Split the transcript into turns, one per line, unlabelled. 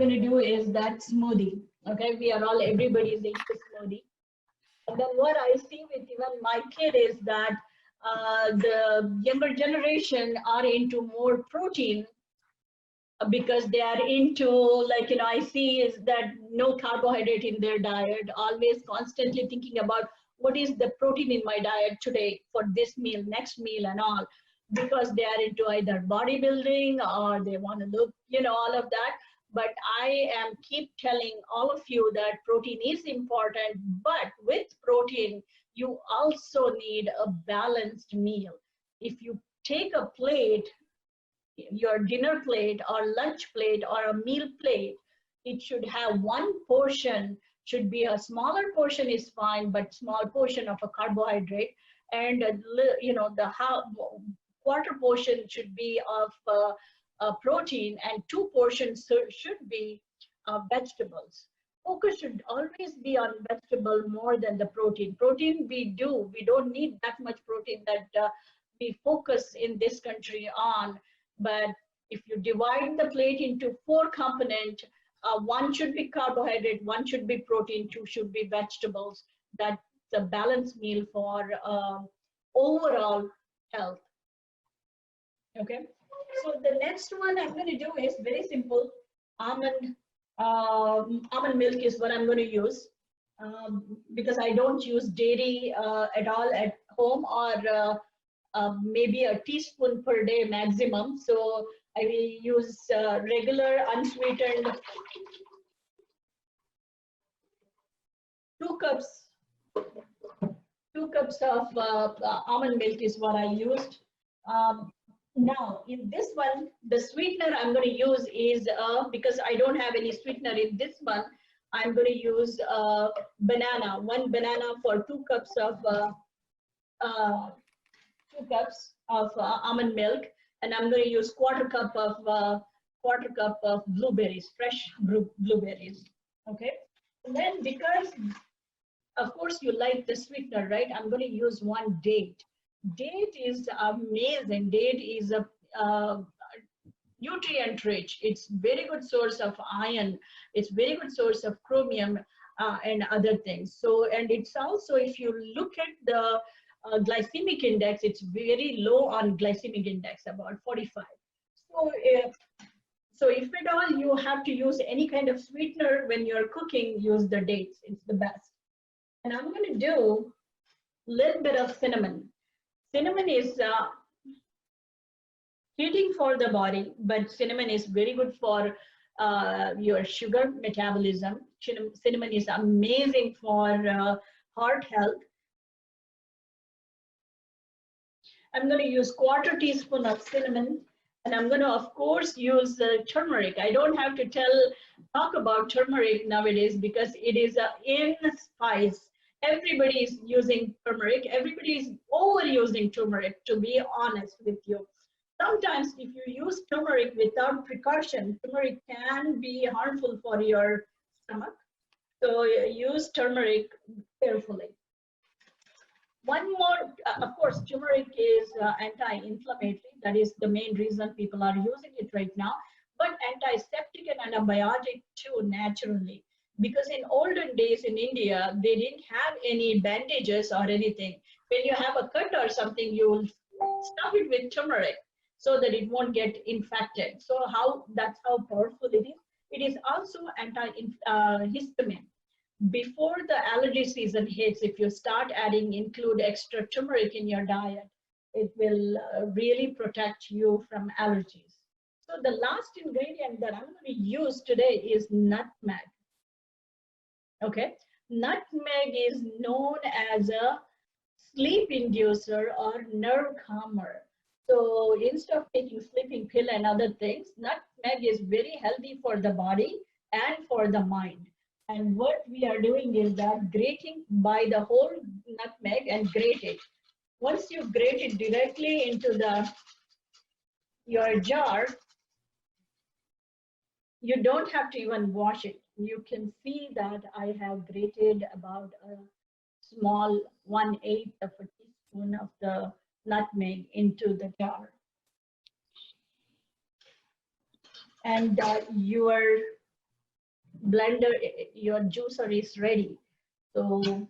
going to do is that smoothie. Okay, everybody is into smoothie. And then what I see with even my kid is that the younger generation are into more protein because they are into, like, I see is that no carbohydrate in their diet, always constantly thinking about what is the protein in my diet today for this meal, next meal and all, because they are into either bodybuilding or they want to look, all of that. But I am keep telling all of you that protein is important, but with protein, you also need a balanced meal. If you take a plate, your dinner plate or lunch plate or a meal plate, it should have one portion, should be a smaller portion is fine, but small portion of a carbohydrate, and the quarter portion should be of protein, and 2 portions should be vegetables. Focus should always be on vegetable more than the protein. Protein we don't need that much protein that we focus in this country on. But if you divide the plate into 4 components, one should be carbohydrate, one should be protein, 2 should be vegetables. That's a balanced meal for overall health. Okay, so the next one I'm going to do is very simple. Almond milk is what I'm going to use because I don't use dairy at all at home, or maybe a teaspoon per day maximum. So I will use regular unsweetened 2 cups. 2 cups of almond milk is what I used. Now in this one, the sweetener I'm going to use is because I don't have any sweetener in this one, I'm going to use banana. 1 banana for 2 cups of 2 cups of almond milk, and I'm going to use quarter cup of blueberries, fresh blueberries. Okay, and then because of course you like the sweetener, right? I'm going to use 1 date. Date is amazing. Date is a nutrient rich. It's very good source of iron. It's very good source of chromium and other things. So, and it's also, if you look at the glycemic index, it's very low on glycemic index, about 45. So if at all you have to use any kind of sweetener when you're cooking, use the dates. It's the best. And I'm going to do a little bit of cinnamon. Cinnamon is heating for the body, but cinnamon is very good for your sugar metabolism. Cinnamon is amazing for heart health. I'm going to use quarter teaspoon of cinnamon, and I'm going to, of course, use turmeric. I don't have to talk about turmeric nowadays because it is in spice. Everybody is using turmeric. Everybody is overusing turmeric, to be honest with you. Sometimes if you use turmeric without precaution, turmeric can be harmful for your stomach. So use turmeric carefully. One more, of course, turmeric is anti-inflammatory. That is the main reason people are using it right now. But antiseptic and antibiotic too, naturally. Because in olden days in India, they didn't have any bandages or anything. When you have a cut or something, you will stuff it with turmeric so that it won't get infected. So that's how powerful it is. It is also anti-histamine. Before the allergy season hits, if you start include extra turmeric in your diet, it will really protect you from allergies. So the last ingredient that I'm going to use today is nutmeg. Okay, nutmeg is known as a sleep inducer or nerve calmer. So instead of taking sleeping pill and other things, nutmeg is very healthy for the body and for the mind. And what we are doing is that grating by the whole nutmeg and grate it. Once you grate it directly into your jar, you don't have to even wash it. You can see that I have grated about a small 1/8 of a teaspoon of the nutmeg into the jar. And your blender, your juicer is ready. So